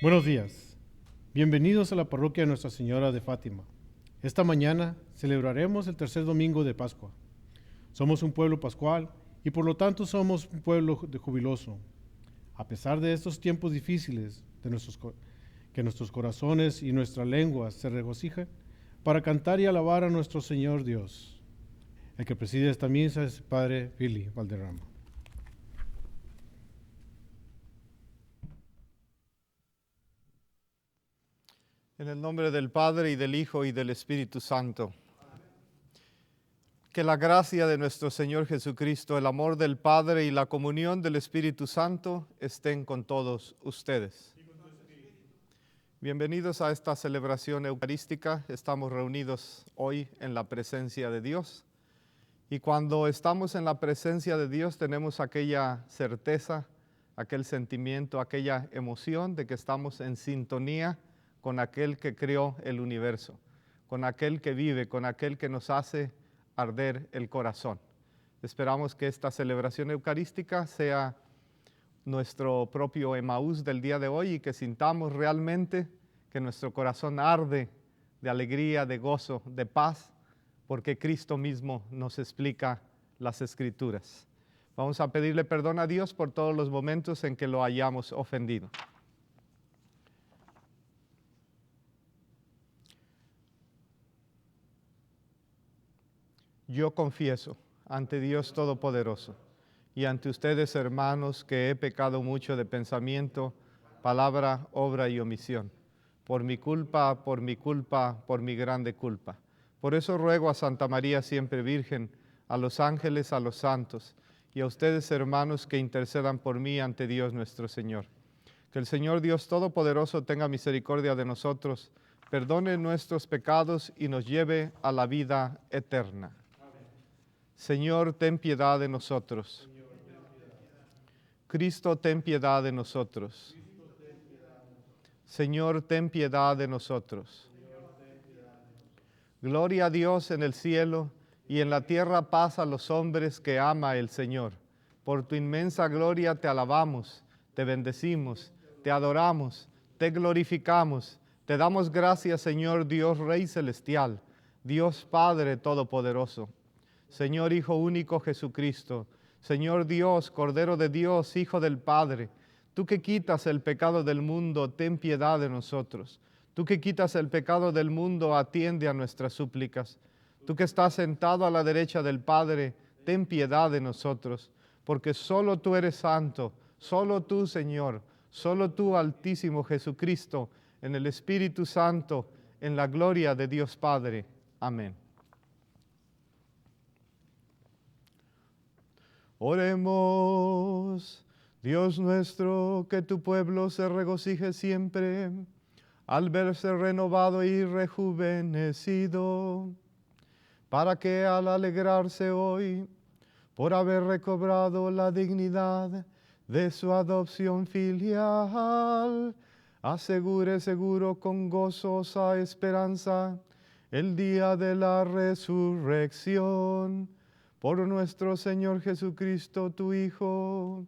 Buenos días. Bienvenidos a la parroquia de Nuestra Señora de Fátima. Esta mañana celebraremos el tercer domingo de Pascua. Somos un pueblo pascual y por lo tanto somos un pueblo jubiloso. A pesar de estos tiempos difíciles, que nuestros corazones y nuestras lenguas se regocijen para cantar y alabar a nuestro Señor Dios. El que preside esta misa es el Padre Billy Valderrama. En el nombre del Padre, y del Hijo, y del Espíritu Santo. Que la gracia de nuestro Señor Jesucristo, el amor del Padre y la comunión del Espíritu Santo estén con todos ustedes. Bienvenidos a esta celebración eucarística. Estamos reunidos hoy en la presencia de Dios. Y cuando estamos en la presencia de Dios tenemos aquella certeza, aquel sentimiento, aquella emoción de que estamos en sintonía con aquel que creó el universo, con aquel que vive, con aquel que nos hace arder el corazón. Esperamos que esta celebración eucarística sea nuestro propio Emaús del día de hoy y que sintamos realmente que nuestro corazón arde de alegría, de gozo, de paz, porque Cristo mismo nos explica las Escrituras. Vamos a pedirle perdón a Dios por todos los momentos en que lo hayamos ofendido. Yo confieso ante Dios Todopoderoso y ante ustedes, hermanos, que he pecado mucho de pensamiento, palabra, obra y omisión. Por mi culpa, por mi grande culpa. Por eso ruego a Santa María siempre Virgen, a los ángeles, a los santos, y a ustedes, hermanos, que intercedan por mí ante Dios nuestro Señor. Que el Señor Dios Todopoderoso tenga misericordia de nosotros, perdone nuestros pecados y nos lleve a la vida eterna. Señor, ten piedad de nosotros. Cristo, ten piedad de nosotros. Señor, ten piedad de nosotros. Gloria a Dios en el cielo y en la tierra paz a los hombres que ama el Señor. Por tu inmensa gloria te alabamos, te bendecimos, te adoramos, te glorificamos. Te damos gracias, Señor Dios Rey Celestial, Dios Padre Todopoderoso. Señor Hijo único Jesucristo, Señor Dios, Cordero de Dios, Hijo del Padre, tú que quitas el pecado del mundo, ten piedad de nosotros. Tú que quitas el pecado del mundo, atiende a nuestras súplicas. Tú que estás sentado a la derecha del Padre, ten piedad de nosotros, porque solo tú eres santo, solo tú, Señor, solo tú, Altísimo Jesucristo, en el Espíritu Santo, en la gloria de Dios Padre. Amén. Oremos, Dios nuestro, que tu pueblo se regocije siempre al verse renovado y rejuvenecido, para que al alegrarse hoy por haber recobrado la dignidad de su adopción filial, asegure seguro con gozosa esperanza el día de la resurrección. Por nuestro Señor Jesucristo, tu Hijo,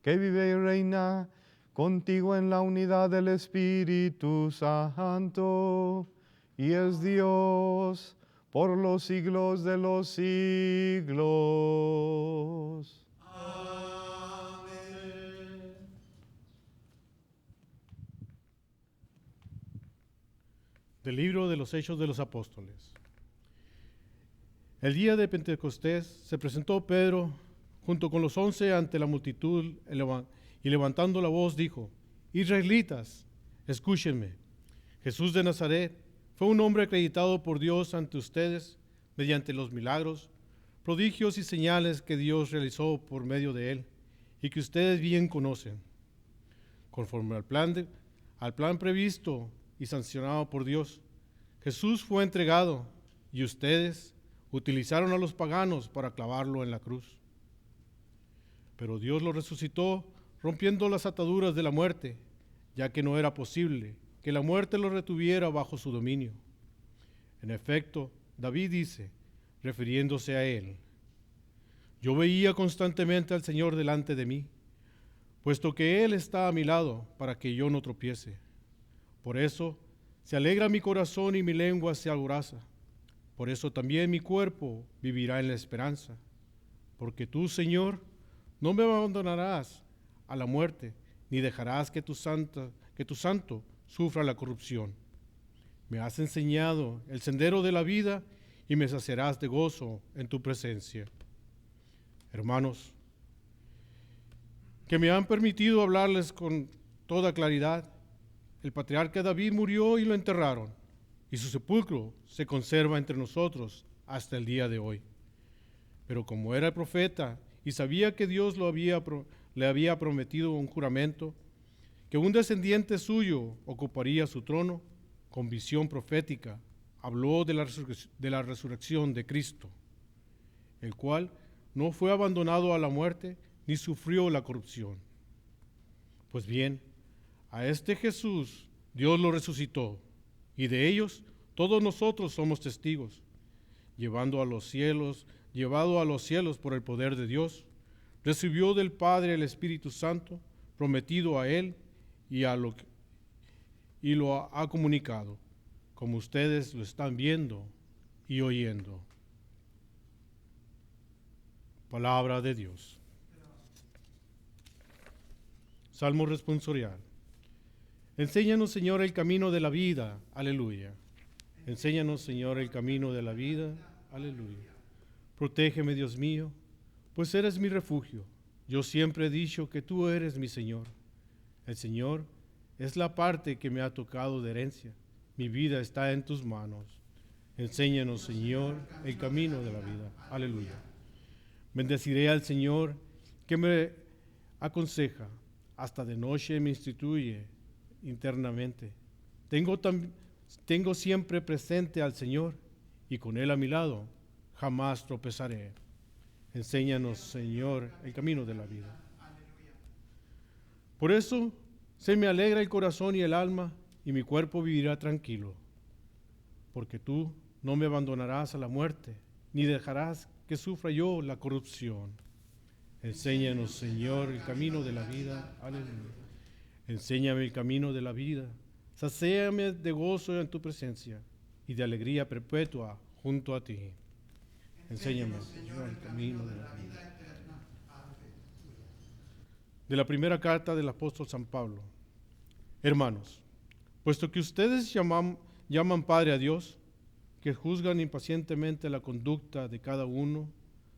que vive y reina contigo en la unidad del Espíritu Santo, y es Dios por los siglos de los siglos. Amén. Del libro de los Hechos de los Apóstoles. El día de Pentecostés se presentó Pedro junto con los 11 ante la multitud y levantando la voz dijo: Israelitas, escúchenme. Jesús de Nazaret fue un hombre acreditado por Dios ante ustedes mediante los milagros, prodigios y señales que Dios realizó por medio de él y que ustedes bien conocen. Conforme al plan previsto y sancionado por Dios, Jesús fue entregado y ustedes utilizaron a los paganos para clavarlo en la cruz. Pero Dios lo resucitó rompiendo las ataduras de la muerte, ya que no era posible que la muerte lo retuviera bajo su dominio. En efecto, David dice, refiriéndose a él: Yo veía constantemente al Señor delante de mí, puesto que Él está a mi lado para que yo no tropiece. Por eso se alegra mi corazón y mi lengua se alboroza. Por eso también mi cuerpo vivirá en la esperanza. Porque tú, Señor, no me abandonarás a la muerte, ni dejarás que tu santo sufra la corrupción. Me has enseñado el sendero de la vida y me saciarás de gozo en tu presencia. Hermanos, que me han permitido hablarles con toda claridad, el patriarca David murió y lo enterraron, y su sepulcro se conserva entre nosotros hasta el día de hoy. Pero como era el profeta y sabía que Dios le había prometido un juramento, que un descendiente suyo ocuparía su trono, con visión profética, habló de la resurrección de Cristo, el cual no fue abandonado a la muerte ni sufrió la corrupción. Pues bien, a este Jesús Dios lo resucitó, y de ellos todos nosotros somos testigos, llevado a los cielos por el poder de Dios, recibió del Padre el Espíritu Santo, prometido a él y lo ha comunicado, como ustedes lo están viendo y oyendo. Palabra de Dios. Salmo responsorial. Enséñanos, Señor, el camino de la vida. Aleluya. Enséñanos, Señor, el camino de la vida. Aleluya. Protégeme, Dios mío, pues eres mi refugio. Yo siempre he dicho que tú eres mi Señor. El Señor es la parte que me ha tocado de herencia. Mi vida está en tus manos. Enséñanos, Señor, el camino de la vida. Aleluya. Bendeciré al Señor que me aconseja. Hasta de noche me instituye internamente. Tengo siempre presente al Señor y con Él a mi lado jamás tropezaré. Enséñanos, Señor, el camino de la vida. Por eso se me alegra el corazón y el alma, y mi cuerpo vivirá tranquilo, porque tú no me abandonarás a la muerte, ni dejarás que sufra yo la corrupción. Enséñanos, Señor, el camino de la vida. Aleluya. Enséñame el camino de la vida. Sacéame de gozo en tu presencia y de alegría perpetua junto a ti. Enséñame, Señor, el camino de la vida. De la primera carta del apóstol San Pablo. Hermanos, puesto que ustedes llaman Padre a Dios, que juzgan impacientemente la conducta de cada uno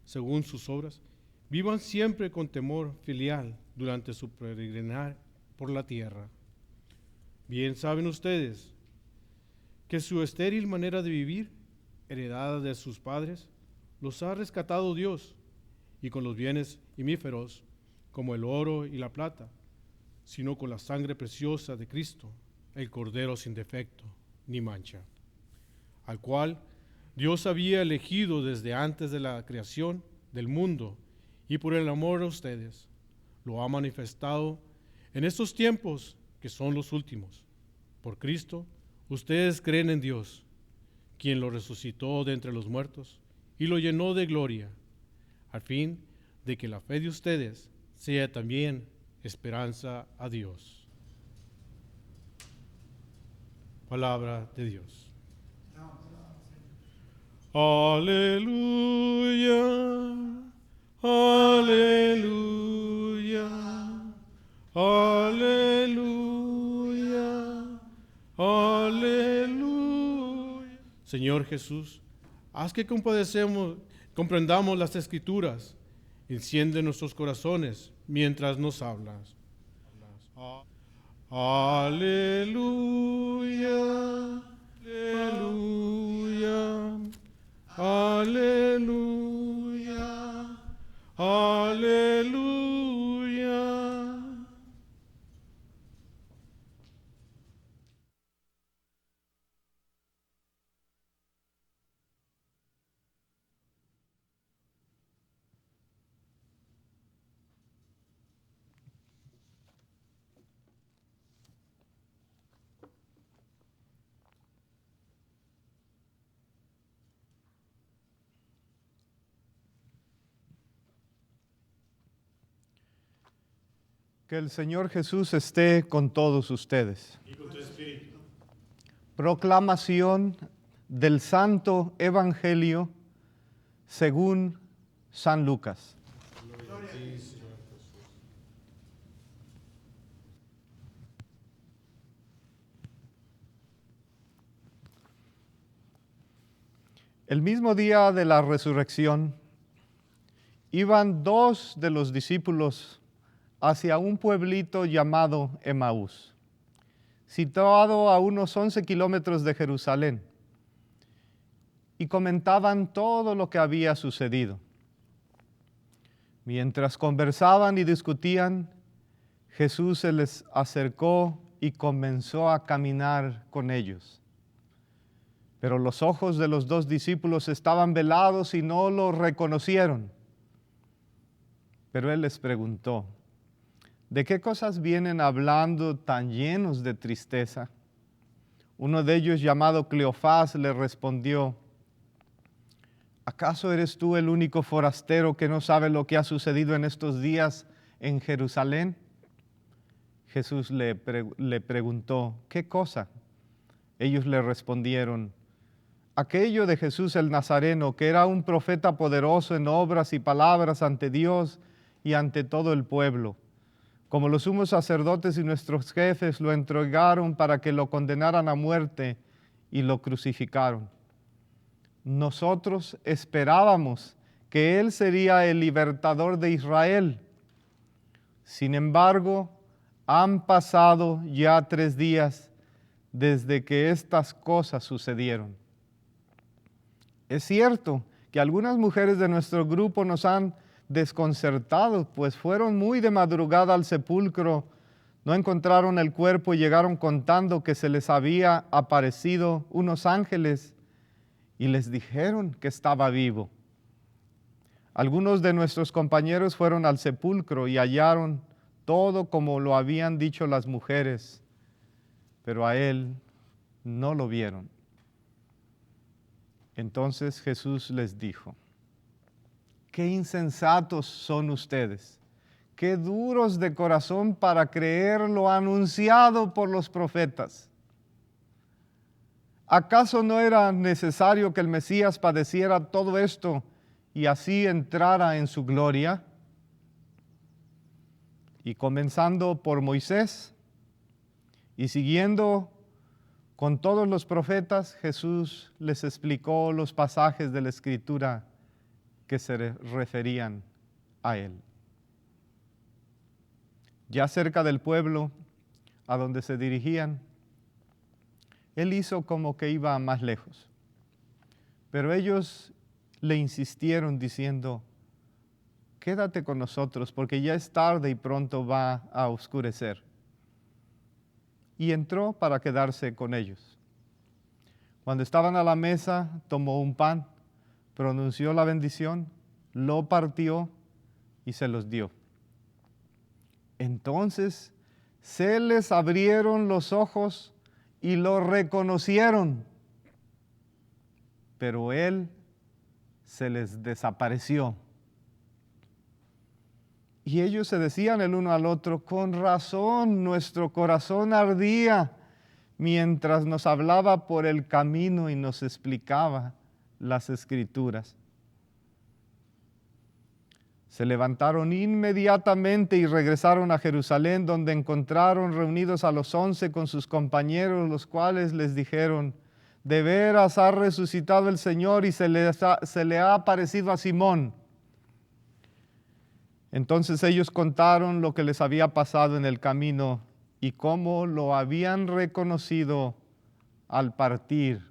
según sus obras, vivan siempre con temor filial durante su peregrinar por la tierra. Bien saben ustedes que su estéril manera de vivir, heredada de sus padres, los ha rescatado Dios, y con los bienes imíferos, como el oro y la plata, sino con la sangre preciosa de Cristo, el Cordero sin defecto ni mancha, al cual Dios había elegido desde antes de la creación del mundo, y por el amor a ustedes lo ha manifestado en estos tiempos que son los últimos. Por Cristo, ustedes creen en Dios, quien lo resucitó de entre los muertos y lo llenó de gloria, al fin de que la fe de ustedes sea también esperanza a Dios. Palabra de Dios. Aleluya, aleluya, aleluya, aleluya. Señor Jesús, haz que comprendamos las Escrituras. Enciende nuestros corazones mientras nos hablas. Aleluya, aleluya, aleluya, aleluya. Que el Señor Jesús esté con todos ustedes. Y con tu espíritu. Proclamación del Santo Evangelio según San Lucas. El mismo día de la resurrección, iban dos de los discípulos hacia un pueblito llamado Emaús, situado a unos 11 kilómetros de Jerusalén, y comentaban todo lo que había sucedido. Mientras conversaban y discutían, Jesús se les acercó y comenzó a caminar con ellos. Pero los ojos de los dos discípulos estaban velados y no lo reconocieron. Pero él les preguntó: ¿de qué cosas vienen hablando tan llenos de tristeza? Uno de ellos, llamado Cleofás, le respondió: ¿acaso eres tú el único forastero que no sabe lo que ha sucedido en estos días en Jerusalén? Jesús le preguntó: ¿qué cosa? Ellos le respondieron: aquello de Jesús el Nazareno, que era un profeta poderoso en obras y palabras ante Dios y ante todo el pueblo. Como los sumos sacerdotes y nuestros jefes lo entregaron para que lo condenaran a muerte y lo crucificaron. Nosotros esperábamos que Él sería el libertador de Israel. Sin embargo, han pasado ya 3 días desde que estas cosas sucedieron. Es cierto que algunas mujeres de nuestro grupo nos han desconcertado, pues fueron muy de madrugada al sepulcro, no encontraron el cuerpo y llegaron contando que se les había aparecido unos ángeles y les dijeron que estaba vivo. Algunos de nuestros compañeros fueron al sepulcro y hallaron todo como lo habían dicho las mujeres, pero a él no lo vieron. Entonces Jesús les dijo: qué insensatos son ustedes, qué duros de corazón para creer lo anunciado por los profetas. ¿Acaso no era necesario que el Mesías padeciera todo esto y así entrara en su gloria? Y comenzando por Moisés y siguiendo con todos los profetas, Jesús les explicó los pasajes de la Escritura que se referían a él. Ya cerca del pueblo a donde se dirigían, él hizo como que iba más lejos. Pero ellos le insistieron diciendo: quédate con nosotros porque ya es tarde y pronto va a oscurecer. Y entró para quedarse con ellos. Cuando estaban a la mesa, tomó un pan, pronunció la bendición, lo partió y se los dio. Entonces se les abrieron los ojos y lo reconocieron, pero él se les desapareció. Y ellos se decían el uno al otro: con razón nuestro corazón ardía mientras nos hablaba por el camino y nos explicaba las Escrituras. Se levantaron inmediatamente y regresaron a Jerusalén, donde encontraron reunidos a los 11 con sus compañeros, los cuales les dijeron: de veras ha resucitado el Señor y se le ha aparecido a Simón. Entonces ellos contaron lo que les había pasado en el camino y cómo lo habían reconocido al partir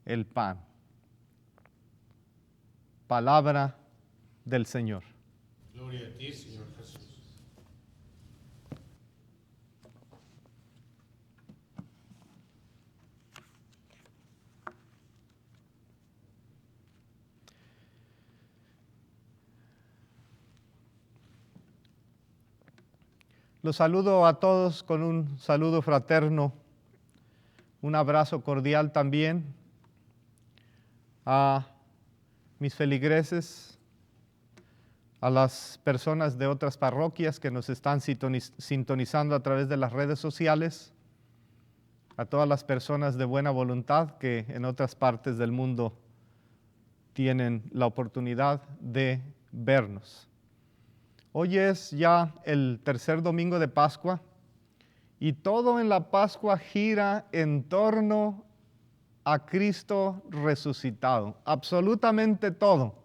el pan. Palabra del Señor. Gloria a ti, Señor Jesús. Los saludo a todos con un saludo fraterno, un abrazo cordial también a mis feligreses, a las personas de otras parroquias que nos están sintonizando a través de las redes sociales. a todas las personas de buena voluntad que en otras partes del mundo tienen la oportunidad de vernos. Hoy es ya el tercer domingo de Pascua y todo en la Pascua gira en torno a Cristo resucitado, absolutamente todo.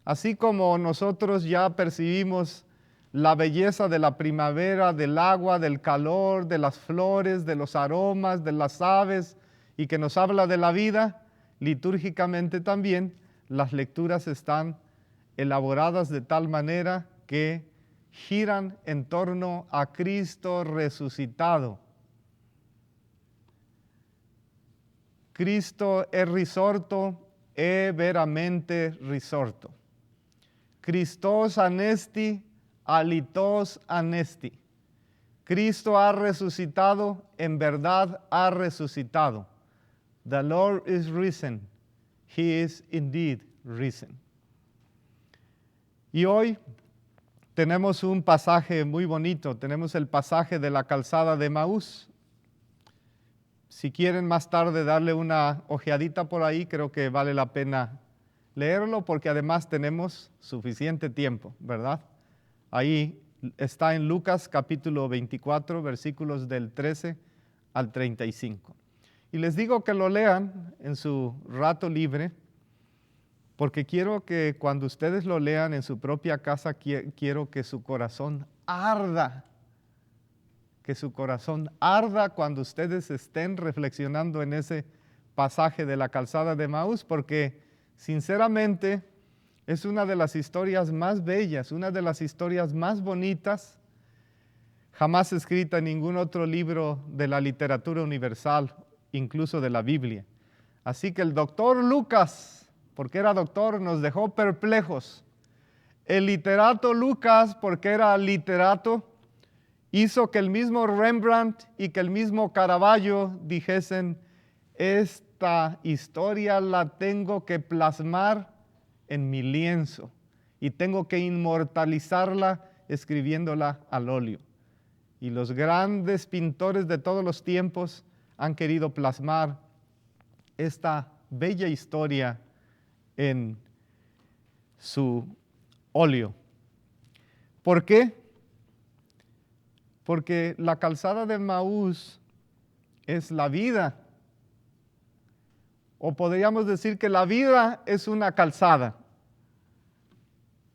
Así como nosotros ya percibimos la belleza de la primavera, del agua, del calor, de las flores, de los aromas, de las aves, y que nos habla de la vida, litúrgicamente también las lecturas están elaboradas de tal manera que giran en torno a Cristo resucitado. Cristo è risorto e veramente risorto. Christos anesti, alitos anesti. Cristo ha resucitado, en verdad ha resucitado. The Lord is risen. He is indeed risen. Y hoy tenemos un pasaje muy bonito. Tenemos el pasaje de la calzada de Emaús. Si quieren más tarde darle una ojeadita por ahí, creo que vale la pena leerlo porque además tenemos suficiente tiempo, ¿verdad? Ahí está en Lucas capítulo 24, versículos del 13 al 35. Y les digo que lo lean en su rato libre porque quiero que cuando ustedes lo lean en su propia casa, quiero que su corazón arda. Que su corazón arda cuando ustedes estén reflexionando en ese pasaje de la calzada de Emaús, porque sinceramente es una de las historias más bellas, una de las historias más bonitas, jamás escrita en ningún otro libro de la literatura universal, incluso de la Biblia. Así que el doctor Lucas, porque era doctor, nos dejó perplejos. El literato Lucas, porque era literato, hizo que el mismo Rembrandt y que el mismo Caravaggio dijesen, esta historia la tengo que plasmar en mi lienzo y tengo que inmortalizarla escribiéndola al óleo. Y los grandes pintores de todos los tiempos han querido plasmar esta bella historia en su óleo. ¿Por qué? Porque la calzada de Emaús es la vida. O podríamos decir que la vida es una calzada.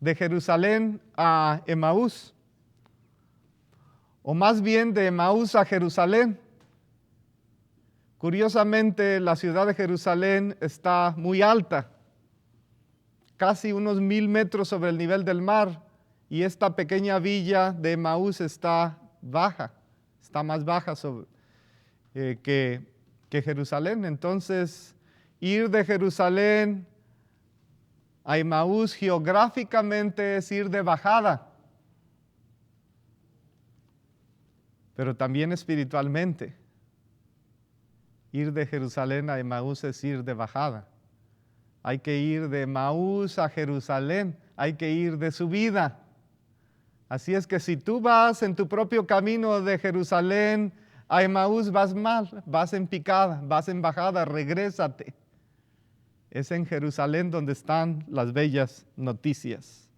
De Jerusalén a Emaús. O más bien de Emaús a Jerusalén. Curiosamente, la ciudad de Jerusalén está muy alta. Casi unos 1000 metros sobre el nivel del mar. Y esta pequeña villa de Emaús está baja, está más baja que Jerusalén. Entonces, ir de Jerusalén a Emaús geográficamente es ir de bajada, pero también espiritualmente. Ir de Jerusalén a Emaús es ir de bajada. Hay que ir de Emaús a Jerusalén, hay que ir de subida. Así es que si tú vas en tu propio camino de Jerusalén a Emaús, vas mal, vas en picada, vas en bajada, regrésate. Es en Jerusalén donde están las bellas noticias.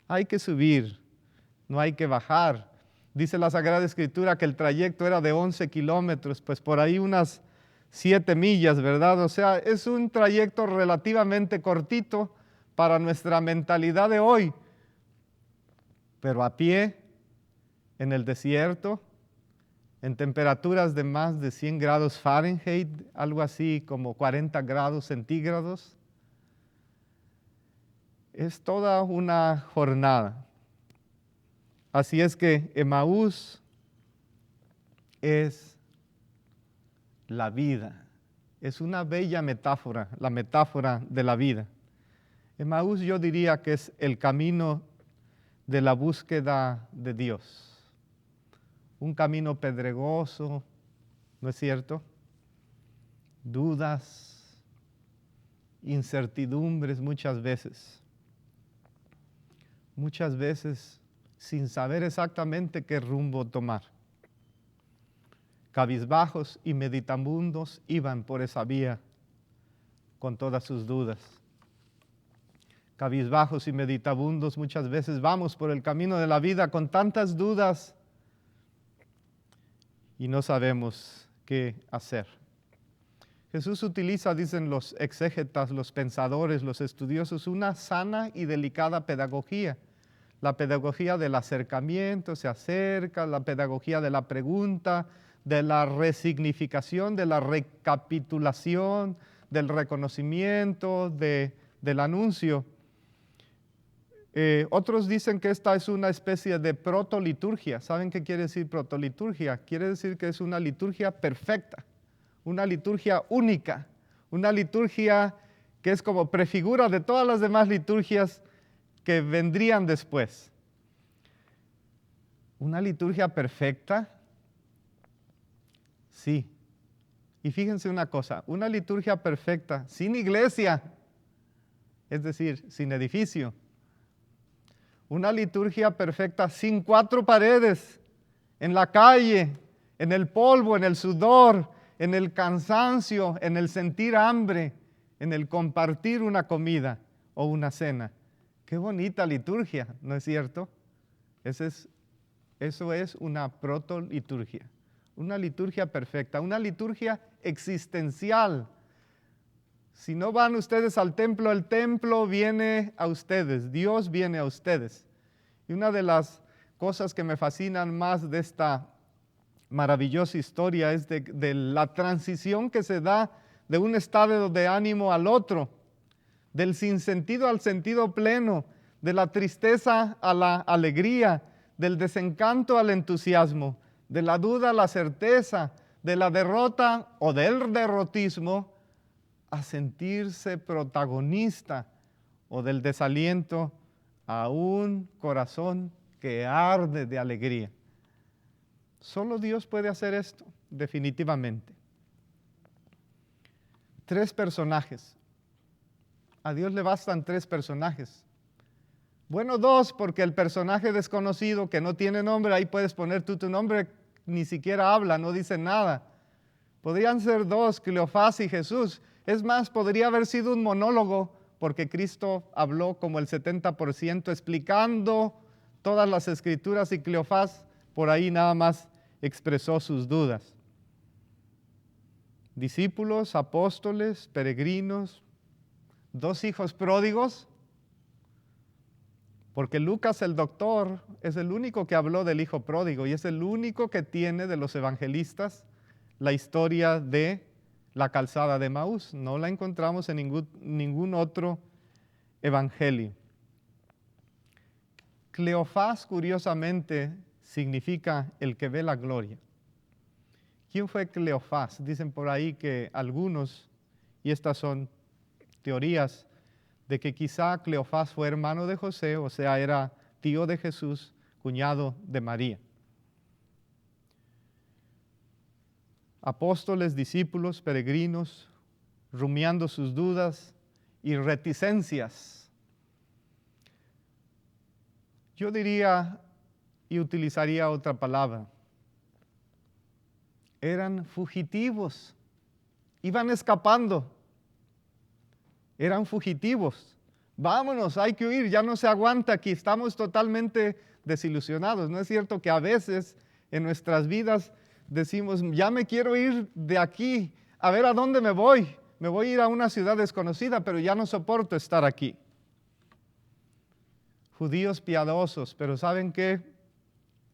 Hay que subir, no hay que bajar. Dice la Sagrada Escritura que el trayecto era de 11 kilómetros, pues por ahí unas 7 millas, ¿verdad? O sea, es un trayecto relativamente cortito para nuestra mentalidad de hoy. Pero a pie, en el desierto, en temperaturas de más de 100 grados Fahrenheit, algo así como 40 grados centígrados, es toda una jornada. Así es que Emaús es la vida, es una bella metáfora, la metáfora de la vida. Emaús yo diría que es el camino de la búsqueda de Dios. Un camino pedregoso, ¿no es cierto? Dudas, incertidumbres muchas veces. Muchas veces sin saber exactamente qué rumbo tomar. cabizbajos y meditabundos iban por esa vía con todas sus dudas. Cabizbajos y meditabundos muchas veces vamos por el camino de la vida con tantas dudas y no sabemos qué hacer. Jesús utiliza, dicen los exégetas, los pensadores, los estudiosos, una sana y delicada pedagogía. La pedagogía del acercamiento, se acerca, la pedagogía de la pregunta, de la resignificación, de la recapitulación, del reconocimiento, del anuncio. Otros dicen que esta es una especie de protoliturgia. ¿Saben qué quiere decir protoliturgia? Quiere decir que es una liturgia perfecta, una liturgia única, una liturgia que es como prefigura de todas las demás liturgias que vendrían después. ¿Una liturgia perfecta? Sí. Y fíjense una cosa, una liturgia perfecta, sin iglesia, es decir, sin edificio. Una liturgia perfecta sin cuatro paredes, en la calle, en el polvo, en el sudor, en el cansancio, en el sentir hambre, en el compartir una comida o una cena. Qué bonita liturgia, ¿no es cierto? Eso es una protoliturgia, una liturgia perfecta, una liturgia existencial. Si no van ustedes al templo, el templo viene a ustedes, Dios viene a ustedes. Y una de las cosas que me fascinan más de esta maravillosa historia es de la transición que se da de un estado de ánimo al otro, del sinsentido al sentido pleno, de la tristeza a la alegría, del desencanto al entusiasmo, de la duda a la certeza, de la derrota o del derrotismo a sentirse protagonista, o del desaliento a un corazón que arde de alegría. Solo Dios puede hacer esto, definitivamente. 3 personajes. A Dios le bastan 3 personajes. Bueno, 2, porque el personaje desconocido que no tiene nombre, ahí puedes poner tú tu nombre, ni siquiera habla, no dice nada. Podrían ser 2, Cleofás y Jesús. Es más, podría haber sido un monólogo, porque Cristo habló como el 70%, explicando todas las escrituras, y Cleofás por ahí nada más expresó sus dudas. Discípulos, apóstoles, peregrinos, 2 hijos pródigos, porque Lucas el doctor es el único que habló del hijo pródigo y es el único que tiene de los evangelistas la historia de la calzada de Maús. No la encontramos en ningún otro evangelio. Cleofás, curiosamente, significa el que ve la gloria. ¿Quién fue Cleofás? Dicen por ahí que algunos, y estas son teorías, de que quizá Cleofás fue hermano de José, o sea, era tío de Jesús, cuñado de María. Apóstoles, discípulos, peregrinos, rumiando sus dudas y reticencias. Yo diría y utilizaría otra palabra. Eran fugitivos, iban escapando. Eran fugitivos. Vámonos, hay que huir, ya no se aguanta aquí, estamos totalmente desilusionados. ¿No es cierto que a veces en nuestras vidas decimos, ya me quiero ir de aquí, a ver a dónde me voy? Me voy a ir a una ciudad desconocida, pero ya no soporto estar aquí. Judíos piadosos, pero ¿saben qué?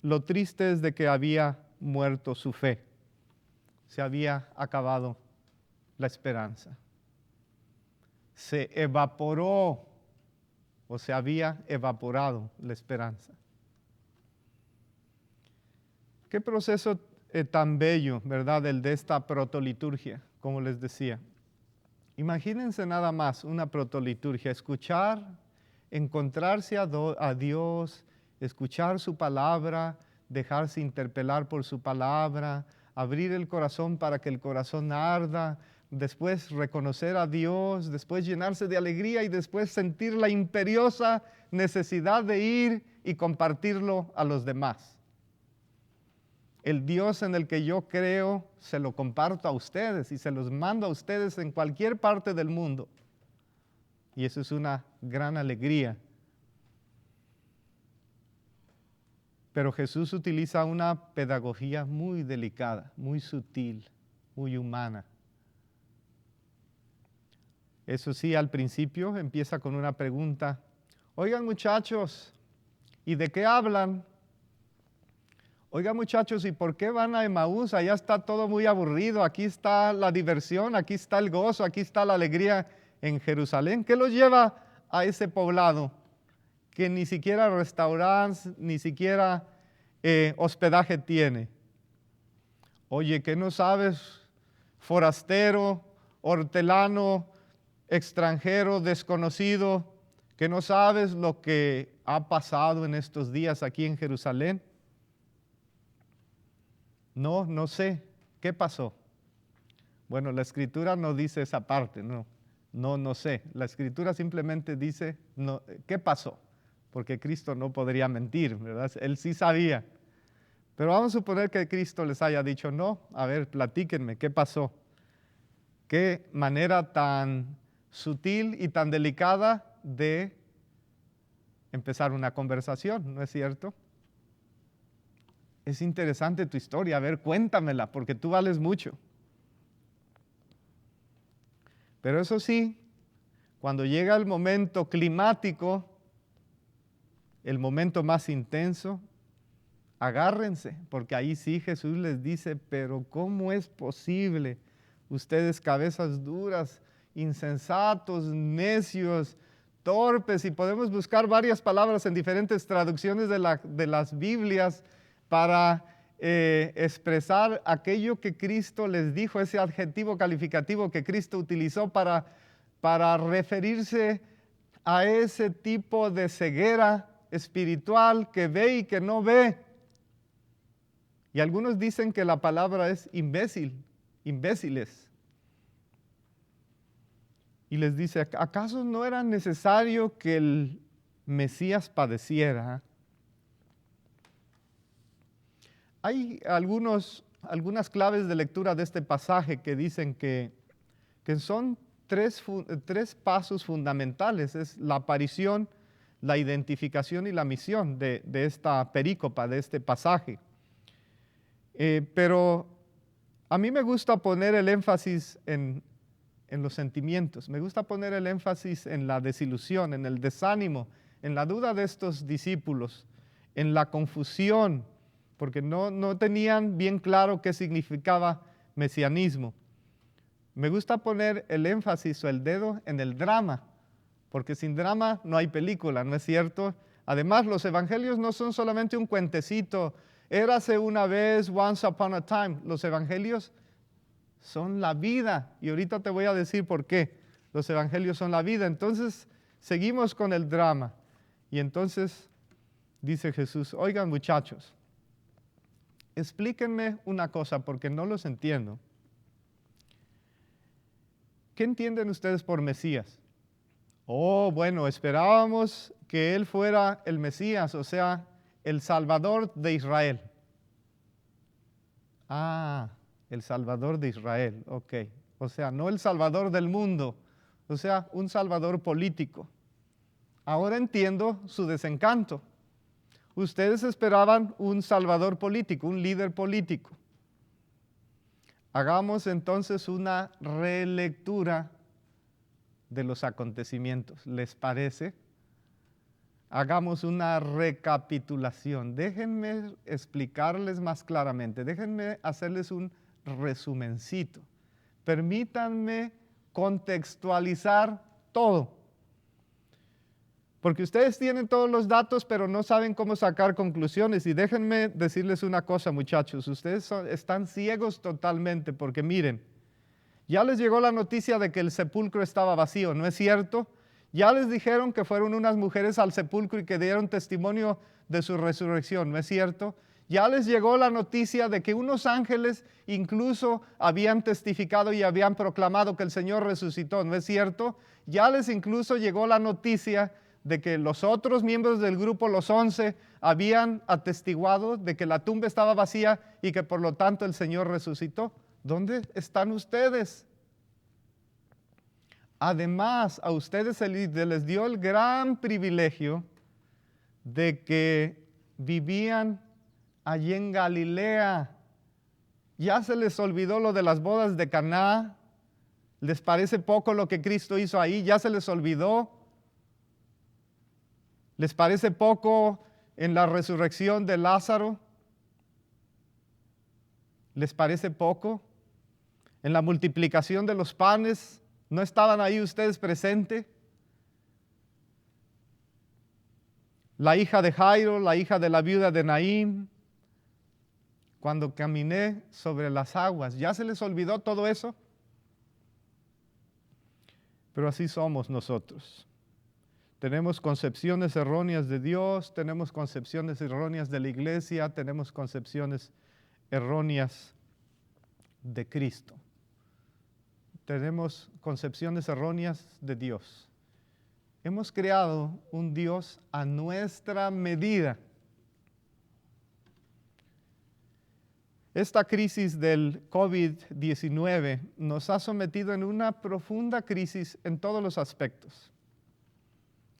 Lo triste es de que había muerto su fe. Se había acabado la esperanza. Se evaporó o se había evaporado la esperanza. Qué proceso tan bello, ¿verdad? El de esta protoliturgia, como les decía. Imagínense nada más una protoliturgia, escuchar, encontrarse a Dios, escuchar su palabra, dejarse interpelar por su palabra, abrir el corazón para que el corazón arda, después reconocer a Dios, después llenarse de alegría y después sentir la imperiosa necesidad de ir y compartirlo a los demás. el Dios en el que yo creo, se lo comparto a ustedes y se los mando a ustedes en cualquier parte del mundo. Y eso es una gran alegría. Pero Jesús utiliza una pedagogía muy delicada, muy sutil, muy humana. Eso sí, al principio empieza con una pregunta. Oigan, muchachos, ¿y de qué hablan? Oigan, muchachos, ¿y por qué van a Emaús? Allá está todo muy aburrido. Aquí está la diversión, aquí está el gozo, aquí está la alegría en Jerusalén. ¿Qué los lleva a ese poblado que ni siquiera restaurantes, ni siquiera hospedaje tiene? Oye, ¿qué no sabes, forastero, hortelano, extranjero, desconocido, que no sabes lo que ha pasado en estos días aquí en Jerusalén? No, no sé. ¿Qué pasó? Bueno, la Escritura no dice esa parte, no sé. La Escritura simplemente dice, no, ¿qué pasó? Porque Cristo no podría mentir, ¿verdad? Él sí sabía. Pero vamos a suponer que Cristo les haya dicho, no, a ver, platíquenme, ¿qué pasó? Qué manera tan sutil y tan delicada de empezar una conversación, ¿no es cierto? Es interesante tu historia, a ver, cuéntamela, porque tú vales mucho. Pero eso sí, cuando llega el momento climático, el momento más intenso, agárrense, porque ahí sí Jesús les dice, pero ¿cómo es posible? Ustedes cabezas duras, insensatos, necios, torpes, y podemos buscar varias palabras en diferentes traducciones de las Biblias para expresar aquello que Cristo les dijo, ese adjetivo calificativo que Cristo utilizó para referirse a ese tipo de ceguera espiritual que ve y que no ve. Y algunos dicen que la palabra es imbécil, imbéciles. Y les dice, ¿acaso no era necesario que el Mesías padeciera? Hay algunas claves de lectura de este pasaje que dicen que son tres pasos fundamentales. Es la aparición, la identificación y la misión de esta perícopa, de este pasaje. Pero a mí me gusta poner el énfasis en los sentimientos. Me gusta poner el énfasis en la desilusión, en el desánimo, en la duda de estos discípulos, en la confusión, porque no tenían bien claro qué significaba mesianismo. Me gusta poner el énfasis o el dedo en el drama, porque sin drama no hay película, ¿no es cierto? Además, los evangelios no son solamente un cuentecito, érase una vez, once upon a time. Los evangelios son la vida, y ahorita te voy a decir por qué. Los evangelios son la vida. Entonces, seguimos con el drama. Y entonces dice Jesús, oigan muchachos, explíquenme una cosa porque no los entiendo. ¿Qué entienden ustedes por Mesías? Oh, bueno, esperábamos que Él fuera el Mesías, o sea, el Salvador de Israel. Ah, el Salvador de Israel, ok. O sea, no el Salvador del mundo, o sea, un Salvador político. Ahora entiendo su desencanto. Ustedes esperaban un Salvador político, un líder político. Hagamos entonces una relectura de los acontecimientos. ¿Les parece? Hagamos una recapitulación. Déjenme explicarles más claramente. Déjenme hacerles un resumencito. Permítanme contextualizar todo. Porque ustedes tienen todos los datos, pero no saben cómo sacar conclusiones. Y déjenme decirles una cosa, muchachos. Ustedes están ciegos totalmente, porque miren, ya les llegó la noticia de que el sepulcro estaba vacío, ¿no es cierto? Ya les dijeron que fueron unas mujeres al sepulcro y que dieron testimonio de su resurrección, ¿no es cierto? Ya les llegó la noticia de que unos ángeles incluso habían testificado y habían proclamado que el Señor resucitó, ¿no es cierto? Ya les incluso llegó la noticia de que los otros miembros del grupo, los 11, habían atestiguado de que la tumba estaba vacía y que por lo tanto el Señor resucitó. ¿Dónde están ustedes? Además, a ustedes se les dio el gran privilegio de que vivían allí en Galilea. Ya se les olvidó lo de las bodas de Caná. ¿Les parece poco lo que Cristo hizo ahí? ¿Ya se les olvidó? ¿Les parece poco en la resurrección de Lázaro? ¿Les parece poco? En la multiplicación de los panes, ¿no estaban ahí ustedes presentes? La hija de Jairo, la hija de la viuda de Naín, cuando caminé sobre las aguas, ¿ya se les olvidó todo eso? Pero así somos nosotros. Tenemos concepciones erróneas de Dios, tenemos concepciones erróneas de la iglesia, tenemos concepciones erróneas de Cristo. Tenemos concepciones erróneas de Dios. Hemos creado un Dios a nuestra medida. Esta crisis del COVID-19 nos ha sometido en una profunda crisis en todos los aspectos.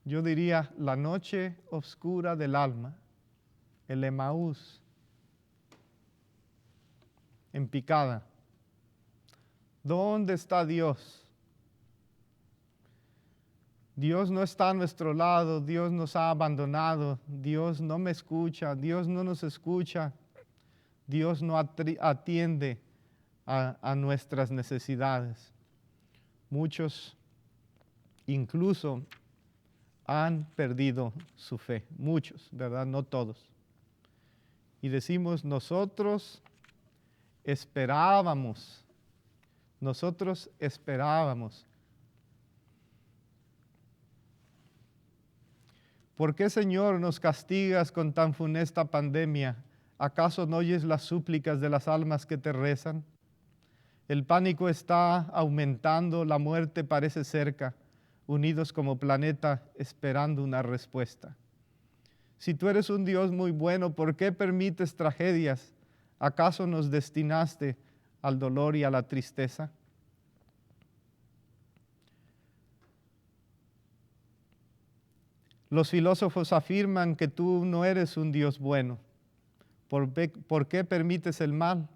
Yo diría la noche oscura del alma, el Emaús en picada. ¿Dónde está Dios? Dios no está a nuestro lado, Dios nos ha abandonado, Dios no me escucha, Dios no nos escucha, Dios no atiende a nuestras necesidades. Muchos incluso han perdido su fe, muchos, ¿verdad? No todos. Y decimos, nosotros esperábamos. ¿Por qué, Señor, nos castigas con tan funesta pandemia? ¿Acaso no oyes las súplicas de las almas que te rezan? El pánico está aumentando, la muerte parece cerca, unidos como planeta esperando una respuesta. Si tú eres un Dios muy bueno, ¿por qué permites tragedias? ¿Acaso nos destinaste al dolor y a la tristeza? Los filósofos afirman que tú no eres un Dios bueno. ¿Por qué permites el mal?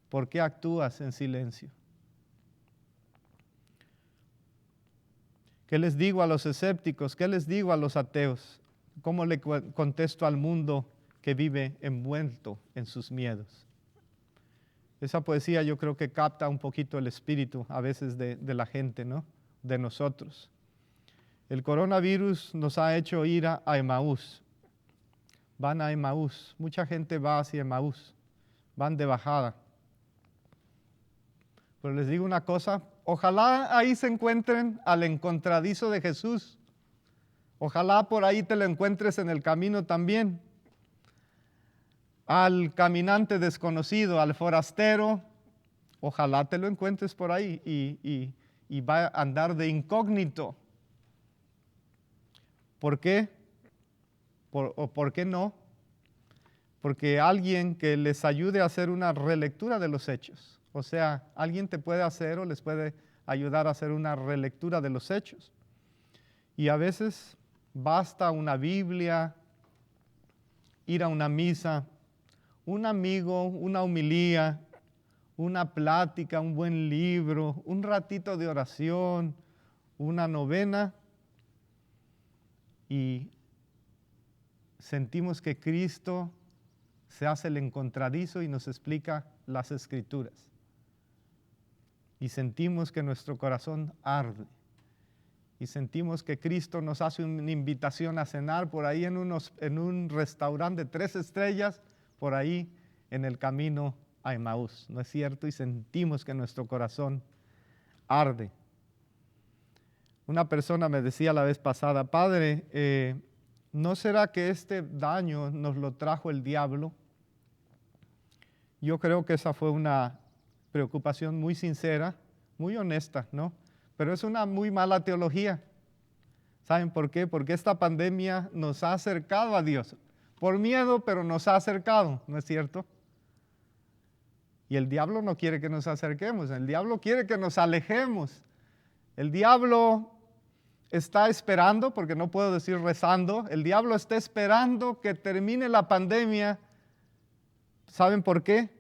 ¿Por qué actúas en silencio? ¿Qué les digo a los escépticos? ¿Qué les digo a los ateos? ¿Cómo le contesto al mundo que vive envuelto en sus miedos? Esa poesía yo creo que capta un poquito el espíritu a veces de la gente, ¿no? De nosotros. El coronavirus nos ha hecho ir a Emaús. Van a Emaús. Mucha gente va hacia Emaús. Van de bajada. Pero les digo una cosa, ojalá ahí se encuentren al encontradizo de Jesús. Ojalá por ahí te lo encuentres en el camino también. Al caminante desconocido, al forastero, ojalá te lo encuentres por ahí y va a andar de incógnito. ¿Por qué? ¿Por qué no? Porque alguien que les ayude a hacer una relectura de los hechos. O sea, alguien te puede hacer o les puede ayudar a hacer una relectura de los hechos. Y a veces basta una Biblia, ir a una misa, un amigo, una homilía, una plática, un buen libro, un ratito de oración, una novena, y sentimos que Cristo se hace el encontradizo y nos explica las Escrituras. Y sentimos que nuestro corazón arde. Y sentimos que Cristo nos hace una invitación a cenar por ahí en un restaurante de 3 estrellas, por ahí en el camino a Emaús. ¿No es cierto? Y sentimos que nuestro corazón arde. Una persona me decía la vez pasada, Padre, ¿no será que este daño nos lo trajo el diablo? Yo creo que esa fue una preocupación muy sincera, muy honesta, ¿no? Pero es una muy mala teología. ¿Saben por qué? Porque esta pandemia nos ha acercado a Dios. Por miedo, pero nos ha acercado, ¿no es cierto? Y el diablo no quiere que nos acerquemos, el diablo quiere que nos alejemos. El diablo está esperando, porque no puedo decir rezando, el diablo está esperando que termine la pandemia. ¿Saben por qué?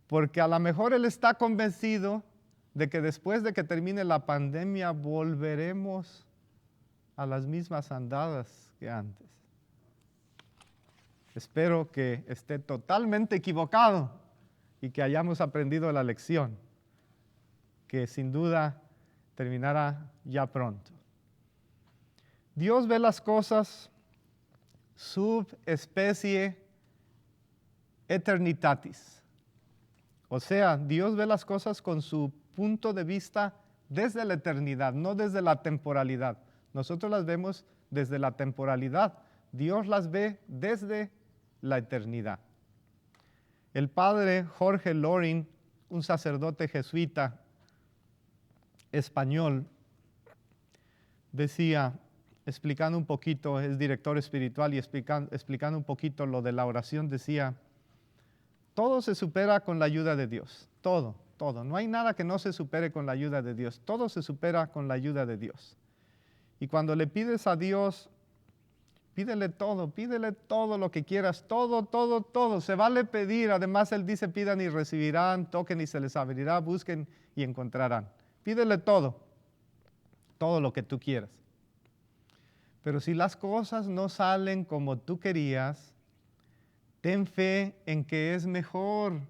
Porque a lo mejor él está convencido de que después de que termine la pandemia volveremos a las mismas andadas que antes. Espero que esté totalmente equivocado y que hayamos aprendido la lección, que sin duda terminará ya pronto. Dios ve las cosas subespecie eternitatis. O sea, Dios ve las cosas con su punto de vista desde la eternidad, no desde la temporalidad. Nosotros las vemos desde la temporalidad. Dios las ve desde la eternidad. El padre Jorge Loring, un sacerdote jesuita español, decía, explicando un poquito, es director espiritual y explicando un poquito lo de la oración, decía, todo se supera con la ayuda de Dios, todo. No hay nada que no se supere con la ayuda de Dios, todo se supera con la ayuda de Dios. Y cuando le pides a Dios, pídele todo lo que quieras, todo. Se vale pedir, además Él dice, pidan y recibirán, toquen y se les abrirá, busquen y encontrarán. Pídele todo lo que tú quieras. Pero si las cosas no salen como tú querías, ten fe en que es mejor,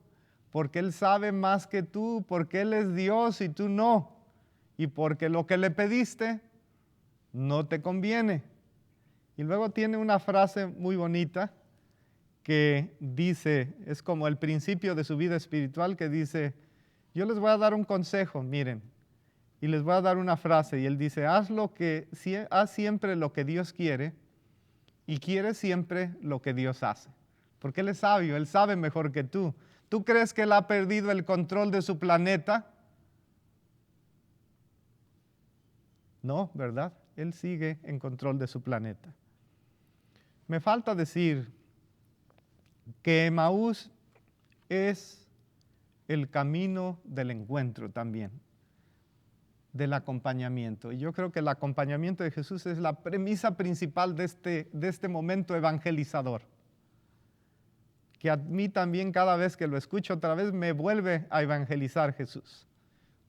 porque Él sabe más que tú, porque Él es Dios y tú no, y porque lo que le pediste no te conviene. Y luego tiene una frase muy bonita que dice, es como el principio de su vida espiritual, que dice, yo les voy a dar un consejo, miren, y les voy a dar una frase, y él dice, haz siempre lo que Dios quiere, y quiere siempre lo que Dios hace. Porque Él es sabio, Él sabe mejor que tú. ¿Tú crees que Él ha perdido el control de su planeta? No, ¿verdad? Él sigue en control de su planeta. Me falta decir que Emaús es el camino del encuentro también, del acompañamiento. Y yo creo que el acompañamiento de Jesús es la premisa principal de este momento evangelizador, que a mí también cada vez que lo escucho otra vez me vuelve a evangelizar Jesús.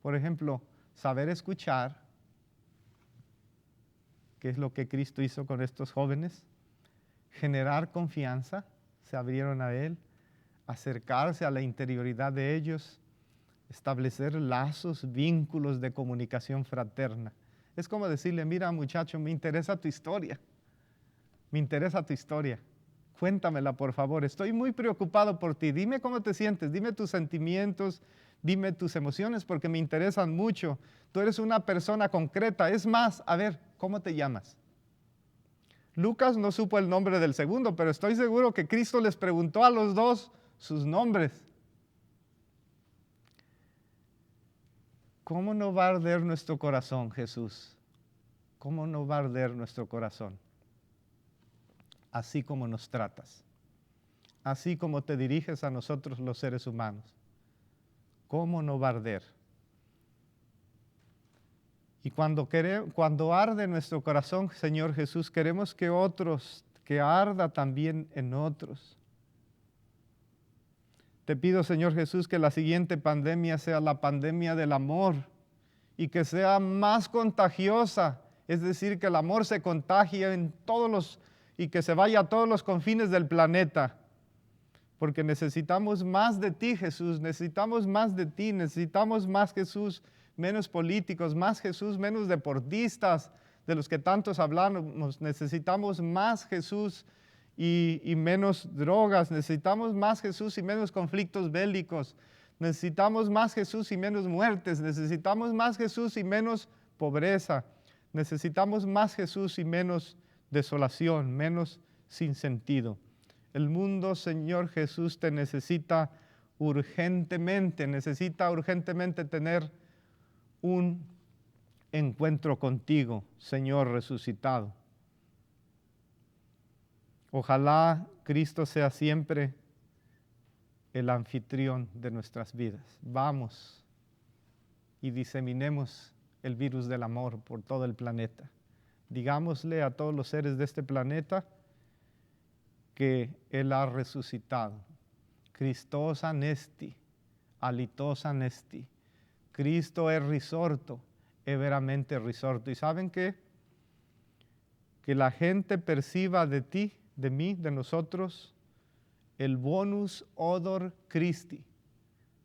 Por ejemplo, saber escuchar, que es lo que Cristo hizo con estos jóvenes, generar confianza, se abrieron a Él, acercarse a la interioridad de ellos, establecer lazos, vínculos de comunicación fraterna. Es como decirle, mira muchacho, me interesa tu historia, cuéntamela por favor, estoy muy preocupado por ti, dime cómo te sientes, dime tus sentimientos, dime tus emociones porque me interesan mucho, tú eres una persona concreta, es más, a ver, ¿cómo te llamas? Lucas no supo el nombre del segundo, pero estoy seguro que Cristo les preguntó a los dos sus nombres. ¿Cómo no va a arder nuestro corazón, Jesús? ¿Cómo no va a arder nuestro corazón? Así como nos tratas, así como te diriges a nosotros los seres humanos. ¿Cómo no va a arder? Y cuando arde nuestro corazón, Señor Jesús, queremos que arda también en otros. Te pido, Señor Jesús, que la siguiente pandemia sea la pandemia del amor y que sea más contagiosa, es decir, que el amor se contagie y que se vaya a todos los confines del planeta, porque necesitamos más de ti, Jesús, necesitamos más de ti, necesitamos más Jesús, menos políticos, más Jesús, menos deportistas, de los que tantos hablamos, necesitamos más Jesús y menos drogas, necesitamos más Jesús y menos conflictos bélicos, necesitamos más Jesús y menos muertes, necesitamos más Jesús y menos pobreza, necesitamos más Jesús y menos desolación, menos sinsentido. El mundo, Señor Jesús, te necesita urgentemente tener un encuentro contigo, Señor resucitado. Ojalá Cristo sea siempre el anfitrión de nuestras vidas. Vamos y diseminemos el virus del amor por todo el planeta. Digámosle a todos los seres de este planeta que Él ha resucitado. Christos anesti, alitos anesti. Cristo es risorto, es veramente risorto. ¿Y saben qué? Que la gente perciba de ti, de mí, de nosotros, el bonus odor Christi.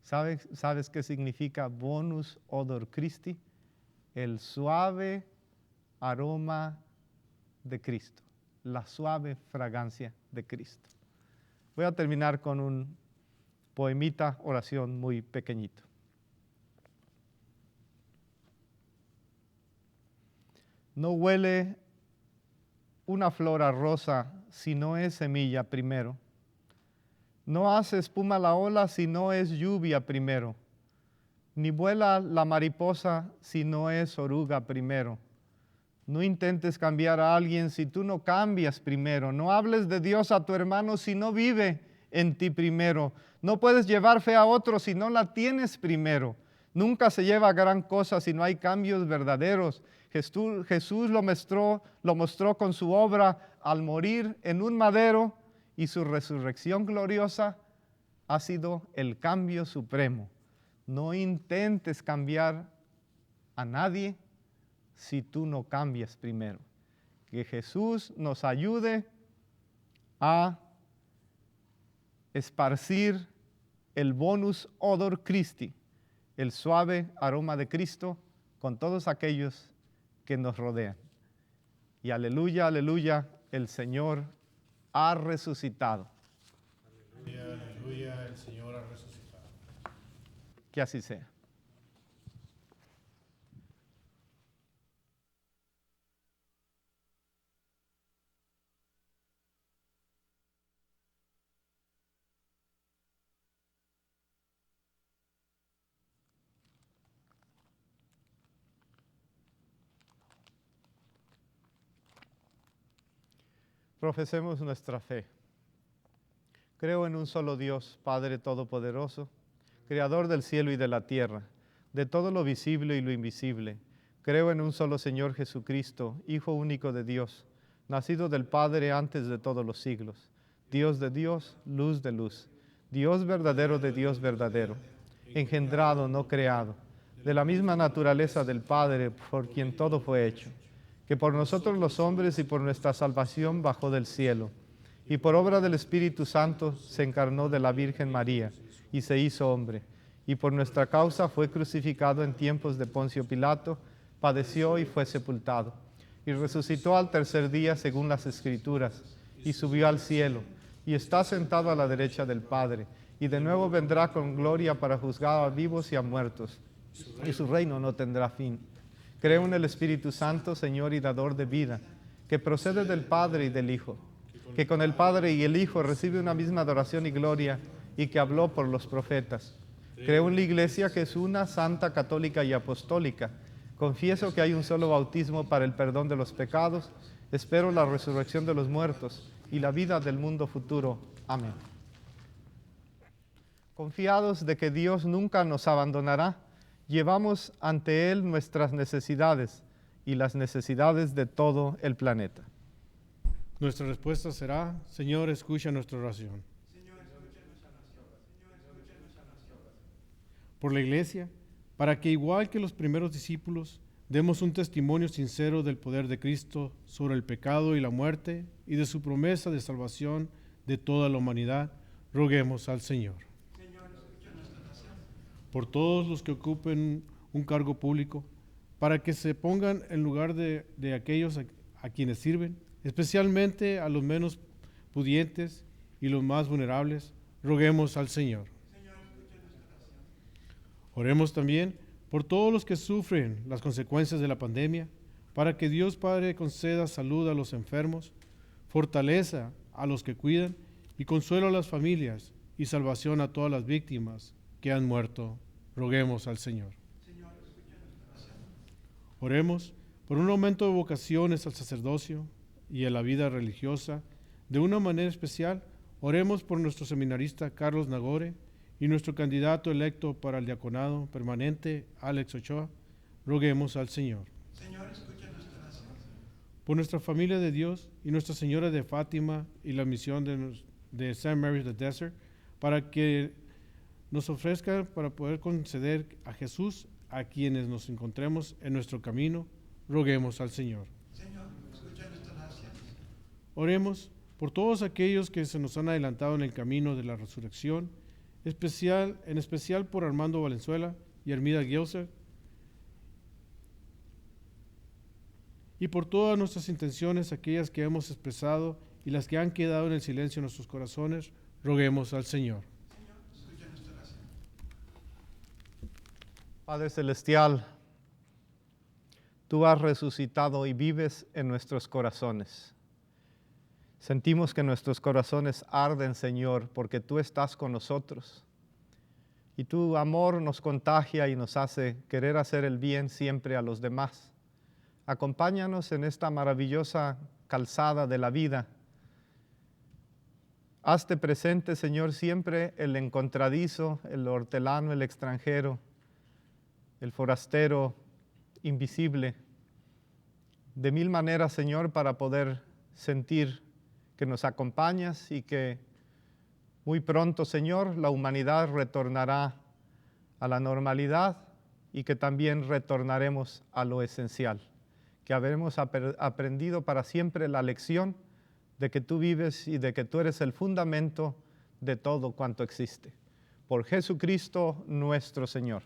¿Sabes qué significa bonus odor Christi? El suave aroma de Cristo, la suave fragancia de Cristo. Voy a terminar con un poemita, oración muy pequeñito. No huele una flor a rosa si no es semilla primero. No hace espuma la ola si no es lluvia primero. Ni vuela la mariposa si no es oruga primero. No intentes cambiar a alguien si tú no cambias primero. No hables de Dios a tu hermano si no vive en ti primero. No puedes llevar fe a otro si no la tienes primero. Nunca se lleva gran cosa si no hay cambios verdaderos. Jesús lo mostró con su obra al morir en un madero, y su resurrección gloriosa ha sido el cambio supremo. No intentes cambiar a nadie si tú no cambias primero. Que Jesús nos ayude a esparcir el bonus odor Christi, el suave aroma de Cristo, con todos aquellos que nos rodean. Y aleluya, aleluya, el Señor ha resucitado. Aleluya, aleluya, el Señor ha resucitado. Que así sea. Profesemos nuestra fe. Creo en un solo Dios, Padre Todopoderoso, Creador del cielo y de la tierra, de todo lo visible y lo invisible. Creo en un solo Señor Jesucristo, Hijo único de Dios, nacido del Padre antes de todos los siglos, Dios de Dios, luz de luz, Dios verdadero de Dios verdadero, engendrado, no creado, de la misma naturaleza del Padre, por quien todo fue hecho, que por nosotros los hombres y por nuestra salvación bajó del cielo, y por obra del Espíritu Santo se encarnó de la Virgen María y se hizo hombre, y por nuestra causa fue crucificado en tiempos de Poncio Pilato, padeció y fue sepultado, y resucitó al tercer día según las Escrituras, y subió al cielo, y está sentado a la derecha del Padre, y de nuevo vendrá con gloria para juzgar a vivos y a muertos, y su reino no tendrá fin. Creo en el Espíritu Santo, Señor y dador de vida, que procede del Padre y del Hijo, que con el Padre y el Hijo recibe una misma adoración y gloria, y que habló por los profetas. Creo en la Iglesia, que es una, santa, católica y apostólica. Confieso que hay un solo bautismo para el perdón de los pecados. Espero la resurrección de los muertos y la vida del mundo futuro. Amén. Confiados de que Dios nunca nos abandonará, llevamos ante Él nuestras necesidades y las necesidades de todo el planeta. Nuestra respuesta será: Señor, escucha nuestra oración. Por la Iglesia, para que igual que los primeros discípulos, demos un testimonio sincero del poder de Cristo sobre el pecado y la muerte y de su promesa de salvación de toda la humanidad, roguemos al Señor. Por todos los que ocupen un cargo público, para que se pongan en lugar de aquellos a quienes sirven, especialmente a los menos pudientes y los más vulnerables, roguemos al Señor. Oremos también por todos los que sufren las consecuencias de la pandemia, para que Dios Padre conceda salud a los enfermos, fortaleza a los que cuidan y consuelo a las familias y salvación a todas las víctimas que han muerto. Roguemos al Señor. Oremos por un aumento de vocaciones al sacerdocio y a la vida religiosa. De una manera especial, oremos por nuestro seminarista Carlos Nagore y nuestro candidato electo para el diaconado permanente, Alex Ochoa. Roguemos al Señor. Señor, escucha nuestra oración. Por nuestra familia de Dios y Nuestra Señora de Fátima y la misión de St. Mary's the Desert, para que nos ofrezca para poder conceder a Jesús a quienes nos encontremos en nuestro camino, roguemos al Señor. Señor, escucha nuestra oración. Oremos por todos aquellos que se nos han adelantado en el camino de la resurrección, en especial por Armando Valenzuela y Armida Gilser, y por todas nuestras intenciones, aquellas que hemos expresado y las que han quedado en el silencio de nuestros corazones, roguemos al Señor. Señor, escucha nuestra oración. Padre Celestial, tú has resucitado y vives en nuestros corazones. Sentimos que nuestros corazones arden, Señor, porque tú estás con nosotros. Y tu amor nos contagia y nos hace querer hacer el bien siempre a los demás. Acompáñanos en esta maravillosa calzada de la vida. Hazte presente, Señor, siempre el encontradizo, el hortelano, el extranjero, el forastero invisible, de mil maneras, Señor, para poder sentir que nos acompañas y que muy pronto, Señor, la humanidad retornará a la normalidad y que también retornaremos a lo esencial, que habremos aprendido para siempre la lección de que tú vives y de que tú eres el fundamento de todo cuanto existe. Por Jesucristo nuestro Señor.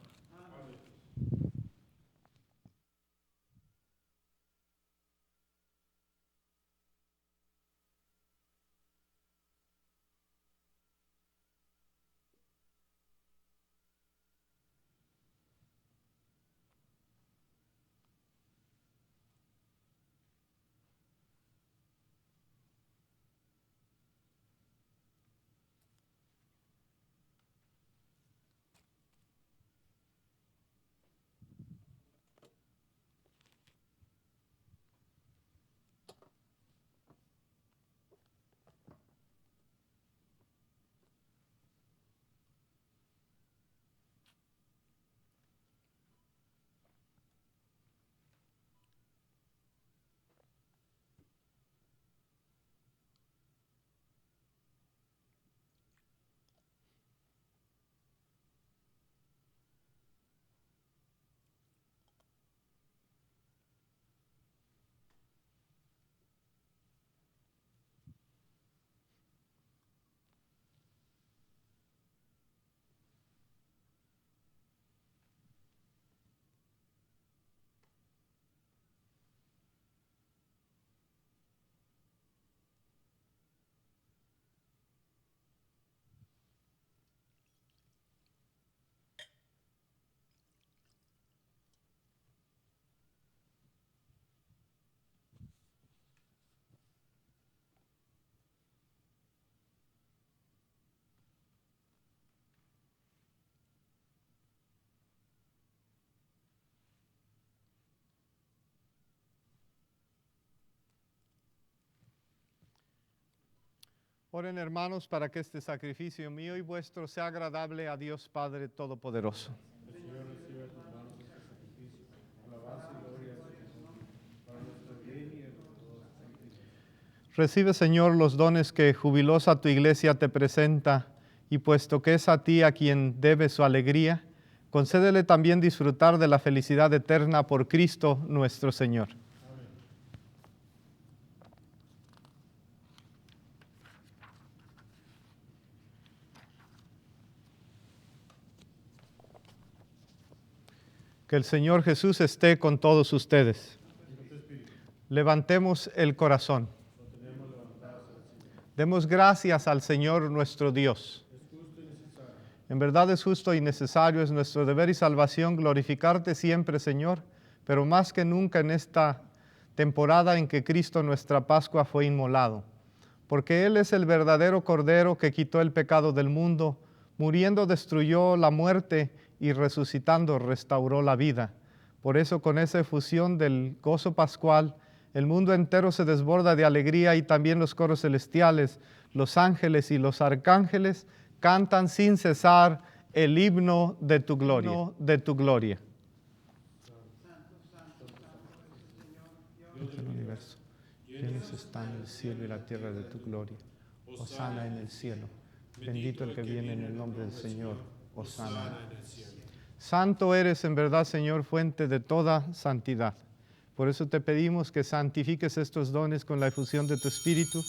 Oren, hermanos, para que este sacrificio mío y vuestro sea agradable a Dios Padre Todopoderoso. Recibe, Señor, los dones que jubilosa tu iglesia te presenta, y puesto que es a ti a quien debe su alegría, concédele también disfrutar de la felicidad eterna por Cristo nuestro Señor. Que el Señor Jesús esté con todos ustedes. Levantemos el corazón. Demos gracias al Señor nuestro Dios. En verdad es justo y necesario, es nuestro deber y salvación glorificarte siempre, Señor, pero más que nunca en esta temporada en que Cristo nuestra Pascua fue inmolado. Porque Él es el verdadero Cordero que quitó el pecado del mundo, muriendo destruyó la muerte y resucitando restauró la vida. Por eso, con esa efusión del gozo pascual, el mundo entero se desborda de alegría y también los coros celestiales, los ángeles y los arcángeles cantan sin cesar el himno de tu gloria. De tu gloria. Dios del universo, llenos están el cielo y la tierra de tu gloria. Hosana en el cielo. Bendito el que viene en el nombre del Señor. Hosana en el cielo. Santo eres en verdad, Señor, fuente de toda santidad. Por eso te pedimos que santifiques estos dones con la efusión de tu Espíritu,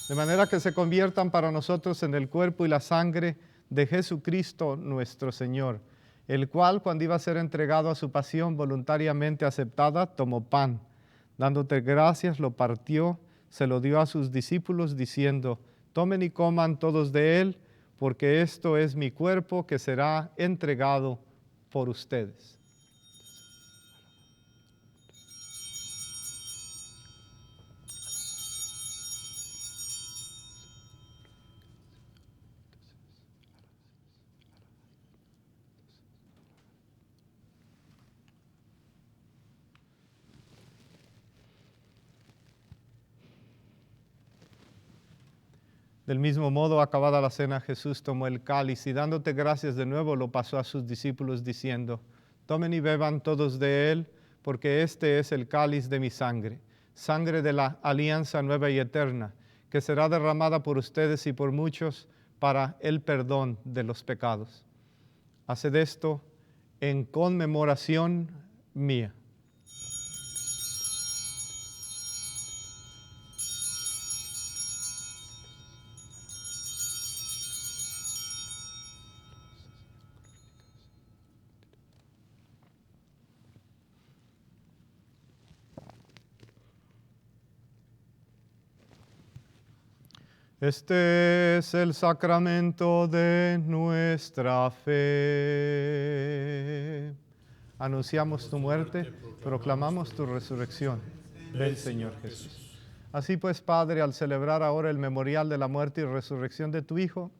de manera que se conviertan para nosotros en el cuerpo y la sangre de Jesucristo nuestro Señor, el cual, cuando iba a ser entregado a su pasión voluntariamente aceptada, tomó pan. Dándote gracias, lo partió, se lo dio a sus discípulos, diciendo: tomen y coman todos de él, porque esto es mi cuerpo que será entregado por ustedes. Del mismo modo, acabada la cena, Jesús tomó el cáliz y dándote gracias de nuevo, lo pasó a sus discípulos diciendo: tomen y beban todos de él, porque este es el cáliz de mi sangre, sangre de la alianza nueva y eterna, que será derramada por ustedes y por muchos para el perdón de los pecados. Haced esto en conmemoración mía. Este es el sacramento de nuestra fe. Anunciamos tu muerte, proclamamos tu resurrección. Ven, Señor Jesús. Así pues, Padre, al celebrar ahora el memorial de la muerte y resurrección de tu Hijo,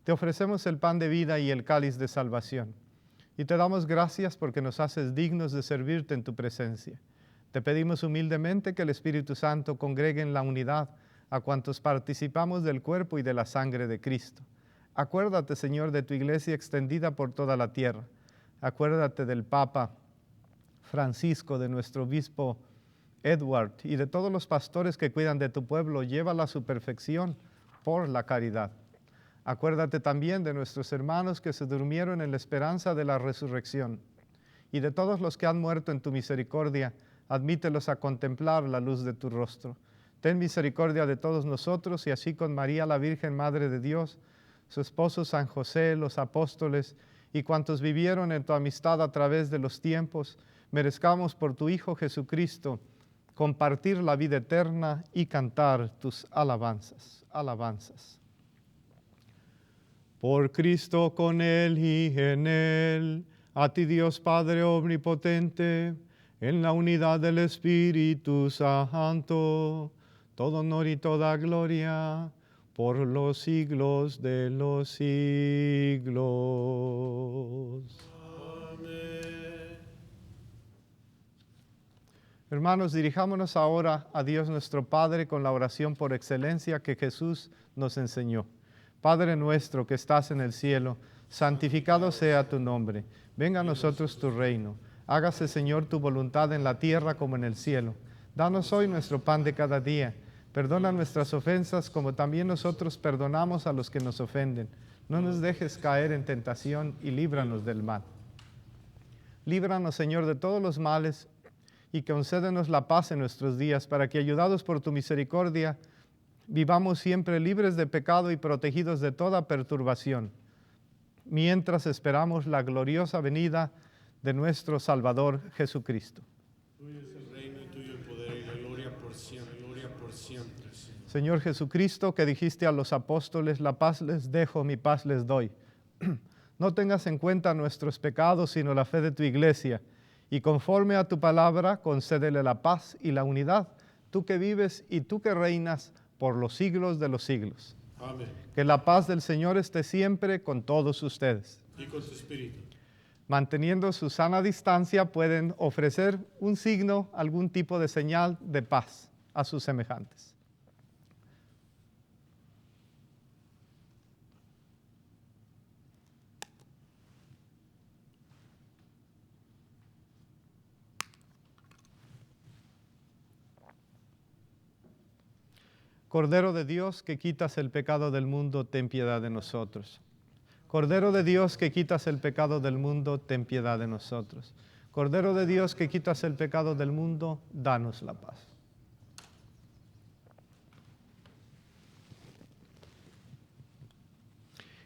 te ofrecemos el pan de vida y el cáliz de salvación. Y te damos gracias porque nos haces dignos de servirte en tu presencia. Te pedimos humildemente que el Espíritu Santo congregue en la unidad a cuantos participamos del cuerpo y de la sangre de Cristo. Acuérdate, Señor, de tu iglesia extendida por toda la tierra. Acuérdate del Papa Francisco, de nuestro obispo Edward y de todos los pastores que cuidan de tu pueblo. Llévala a su perfección por la caridad. Acuérdate también de nuestros hermanos que se durmieron en la esperanza de la resurrección y de todos los que han muerto en tu misericordia. Admítelos a contemplar la luz de tu rostro. Ten misericordia de todos nosotros y así con María, la Virgen Madre de Dios, su esposo San José, los apóstoles y cuantos vivieron en tu amistad a través de los tiempos, merezcamos por tu Hijo Jesucristo compartir la vida eterna y cantar tus alabanzas. Alabanzas. Por Cristo, con Él y en Él, a ti Dios Padre omnipotente, en la unidad del Espíritu Santo, todo honor y toda gloria por los siglos de los siglos. Amén. Hermanos, dirijámonos ahora a Dios nuestro Padre con la oración por excelencia que Jesús nos enseñó. Padre nuestro que estás en el cielo, santificado sea tu nombre. Venga a nosotros tu reino. Hágase, Señor, tu voluntad en la tierra como en el cielo. Danos hoy nuestro pan de cada día. Perdona nuestras ofensas como también nosotros perdonamos a los que nos ofenden. No nos dejes caer en tentación y líbranos del mal. Líbranos, Señor, de todos los males y concédenos la paz en nuestros días, para que, ayudados por tu misericordia, vivamos siempre libres de pecado y protegidos de toda perturbación, mientras esperamos la gloriosa venida de nuestro Salvador Jesucristo. Tuyo es el reino y tuyo el poder y la gloria por siempre, Señor Jesucristo, que dijiste a los apóstoles: la paz les dejo, mi paz les doy. No tengas en cuenta nuestros pecados, sino la fe de tu iglesia, y conforme a tu palabra, concédele la paz y la unidad, tú que vives y tú que reinas por los siglos de los siglos. Amén. Que la paz del Señor esté siempre con todos ustedes. Y con tu espíritu. Manteniendo su sana distancia, pueden ofrecer un signo, algún tipo de señal de paz a sus semejantes. Cordero de Dios, que quitas el pecado del mundo, ten piedad de nosotros. Cordero de Dios, que quitas el pecado del mundo, ten piedad de nosotros. Cordero de Dios, que quitas el pecado del mundo, danos la paz.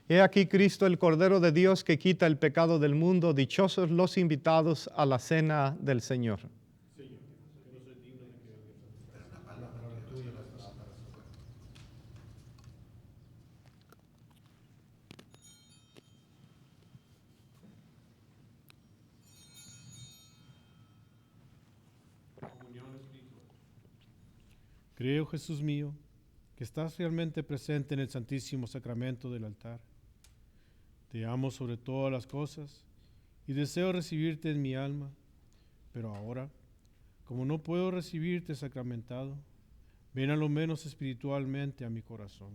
He aquí Cristo, el Cordero de Dios, que quita el pecado del mundo. Dichosos los invitados a la cena del Señor. Creo, Jesús mío, que estás realmente presente en el Santísimo Sacramento del altar. Te amo sobre todas las cosas y deseo recibirte en mi alma, pero ahora, como no puedo recibirte sacramentado, ven a lo menos espiritualmente a mi corazón.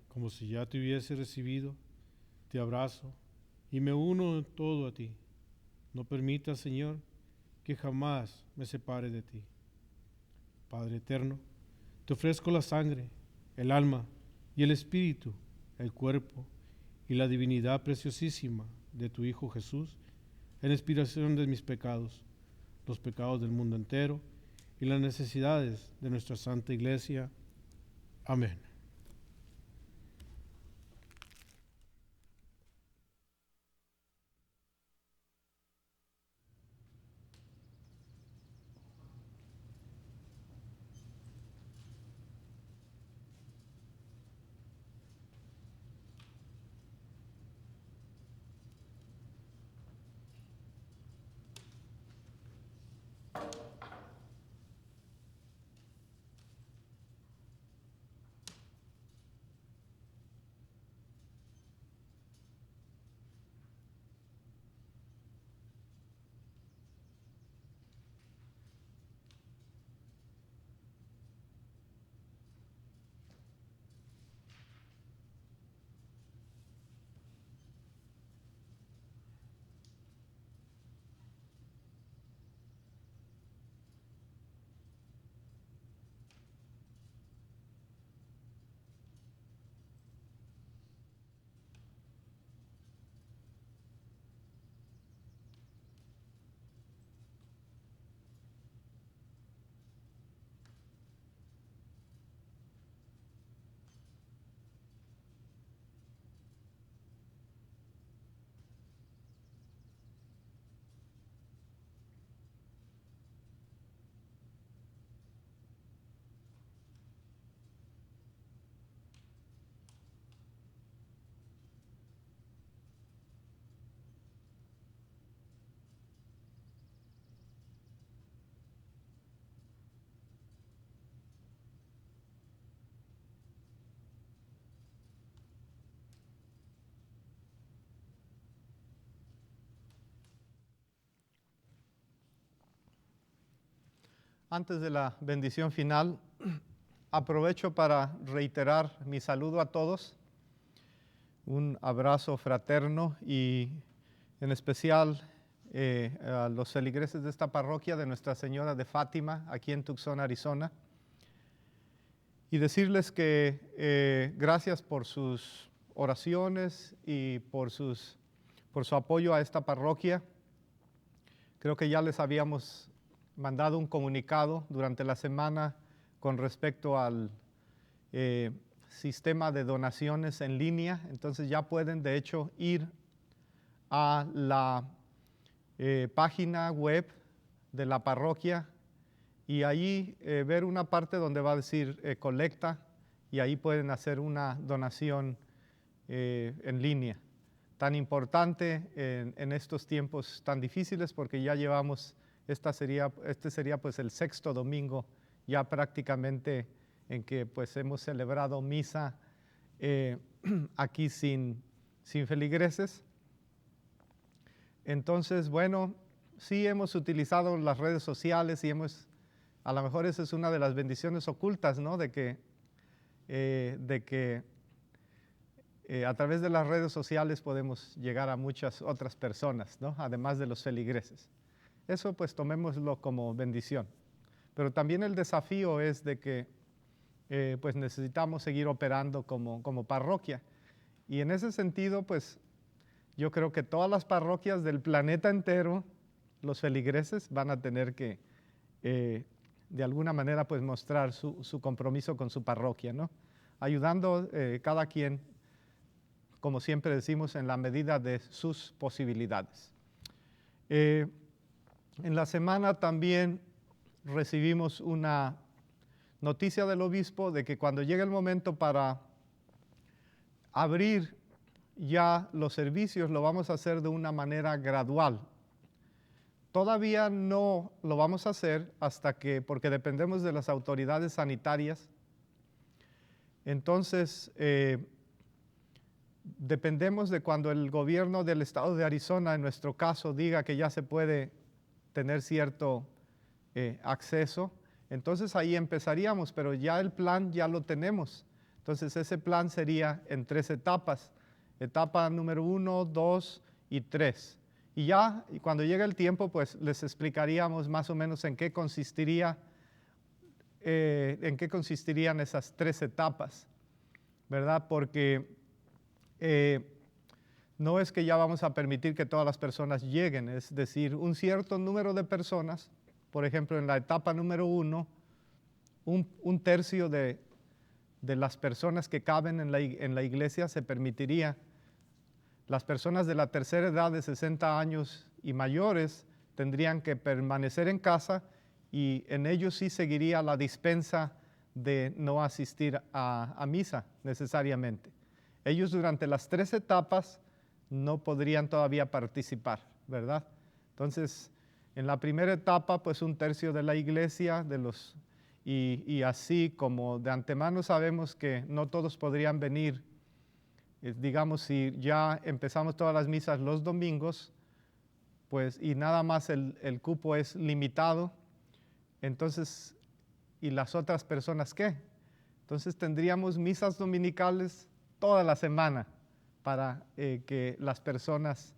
Como si ya te hubiese recibido, te abrazo y me uno en todo a ti. No permitas, Señor, que jamás me separe de ti. Padre eterno, te ofrezco la sangre, el alma y el espíritu, el cuerpo y la divinidad preciosísima de tu Hijo Jesús, en expiación de mis pecados, los pecados del mundo entero y las necesidades de nuestra Santa Iglesia. Amén. Antes de la bendición final, aprovecho para reiterar mi saludo a todos, un abrazo fraterno y en especial a los feligreses de esta parroquia de Nuestra Señora de Fátima, aquí en Tucson, Arizona, y decirles que gracias por sus oraciones y por su apoyo a esta parroquia. Creo que ya les habíamos mandado un comunicado durante la semana con respecto al sistema de donaciones en línea. Entonces ya pueden de hecho ir a la página web de la parroquia y ahí ver una parte donde va a decir colecta, y ahí pueden hacer una donación en línea. Tan importante en estos tiempos tan difíciles, porque ya llevamos, este sería pues el 6º domingo ya prácticamente en que pues hemos celebrado misa aquí sin feligreses. Entonces, bueno, sí hemos utilizado las redes sociales y a lo mejor esa es una de las bendiciones ocultas, ¿no? De que a través de las redes sociales podemos llegar a muchas otras personas, ¿no? Además de los feligreses. Eso pues tomémoslo como bendición. Pero también el desafío es de que pues necesitamos seguir operando como parroquia. Y en ese sentido, pues yo creo que todas las parroquias del planeta entero, los feligreses van a tener que de alguna manera pues mostrar su compromiso con su parroquia, ¿no? Ayudando cada quien, como siempre decimos, en la medida de sus posibilidades. En la semana también recibimos una noticia del obispo de que cuando llegue el momento para abrir ya los servicios, lo vamos a hacer de una manera gradual. Todavía no lo vamos a hacer porque dependemos de las autoridades sanitarias. Entonces, dependemos de cuando el gobierno del estado de Arizona, en nuestro caso, diga que ya se puede tener cierto acceso. Entonces ahí empezaríamos, pero ya el plan ya lo tenemos. Entonces ese plan sería en 3 etapas. Etapa número 1, 2 y 3. Y ya cuando llegue el tiempo, pues les explicaríamos más o menos en qué consistirían esas 3 etapas, ¿verdad? Porque no es que ya vamos a permitir que todas las personas lleguen, es decir, un cierto número de personas, por ejemplo, en la etapa número 1, un tercio de las personas que caben en la iglesia se permitiría. Las personas de la tercera edad de 60 años y mayores tendrían que permanecer en casa y en ellos sí seguiría la dispensa de no asistir a misa necesariamente. Ellos durante las 3 etapas no podrían todavía participar, ¿verdad? Entonces, en la primera etapa, pues un tercio de la iglesia, y así como de antemano sabemos que no todos podrían venir, digamos, si ya empezamos todas las misas los domingos, pues y nada más el cupo es limitado, entonces, ¿y las otras personas qué? Entonces tendríamos misas dominicales toda la semana para que las personas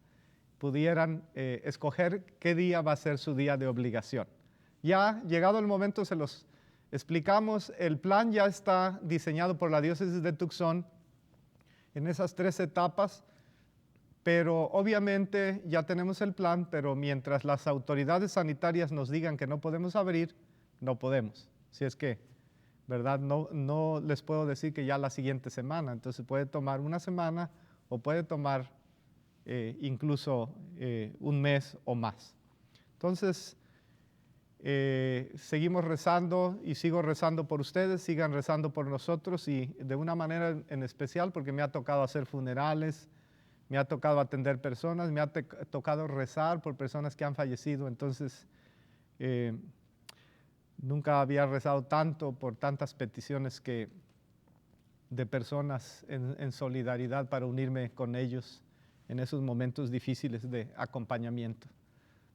pudieran escoger qué día va a ser su día de obligación. Ya llegado el momento se los explicamos, el plan ya está diseñado por la diócesis de Tucson en esas 3 etapas, pero obviamente ya tenemos el plan, pero mientras las autoridades sanitarias nos digan que no podemos abrir, no podemos. Si es que, ¿verdad? No les puedo decir que ya la siguiente semana, entonces puede tomar una semana o puede tomar incluso un mes o más. Entonces, seguimos rezando y sigo rezando por ustedes, sigan rezando por nosotros y de una manera en especial porque me ha tocado hacer funerales, me ha tocado atender personas, me ha tocado rezar por personas que han fallecido, entonces nunca había rezado tanto por tantas peticiones de personas en solidaridad para unirme con ellos en esos momentos difíciles de acompañamiento.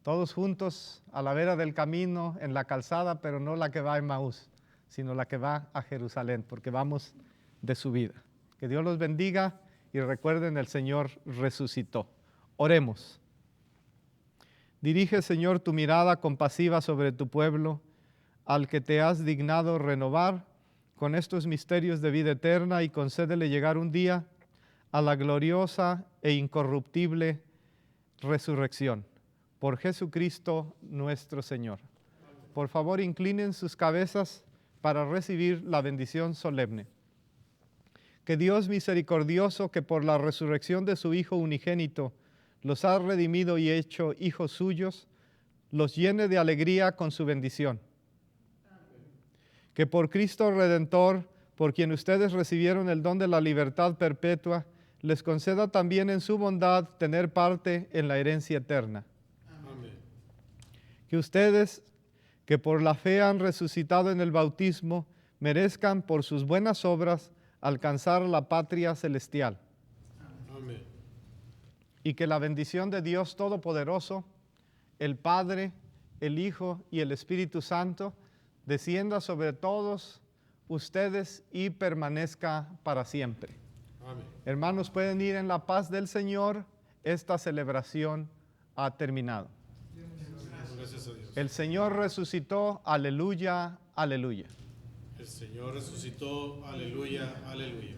Todos juntos a la vera del camino, en la calzada, pero no la que va a Emaús, sino la que va a Jerusalén, porque vamos de subida. Que Dios los bendiga y recuerden, el Señor resucitó. Oremos. Dirige, Señor, tu mirada compasiva sobre tu pueblo, al que te has dignado renovar con estos misterios de vida eterna, y concédele llegar un día a la gloriosa e incorruptible resurrección. Por Jesucristo nuestro Señor. Por favor, inclinen sus cabezas para recibir la bendición solemne. Que Dios misericordioso, que por la resurrección de su Hijo unigénito los ha redimido y hecho hijos suyos, los llene de alegría con su bendición. Que por Cristo Redentor, por quien ustedes recibieron el don de la libertad perpetua, les conceda también en su bondad tener parte en la herencia eterna. Amén. Que ustedes, que por la fe han resucitado en el bautismo, merezcan por sus buenas obras alcanzar la patria celestial. Amén. Y que la bendición de Dios Todopoderoso, el Padre, el Hijo y el Espíritu Santo, descienda sobre todos ustedes y permanezca para siempre. Amén. Hermanos, pueden ir en la paz del Señor. Esta celebración ha terminado. Gracias a Dios. El Señor resucitó. Aleluya, aleluya. El Señor resucitó. Aleluya, aleluya.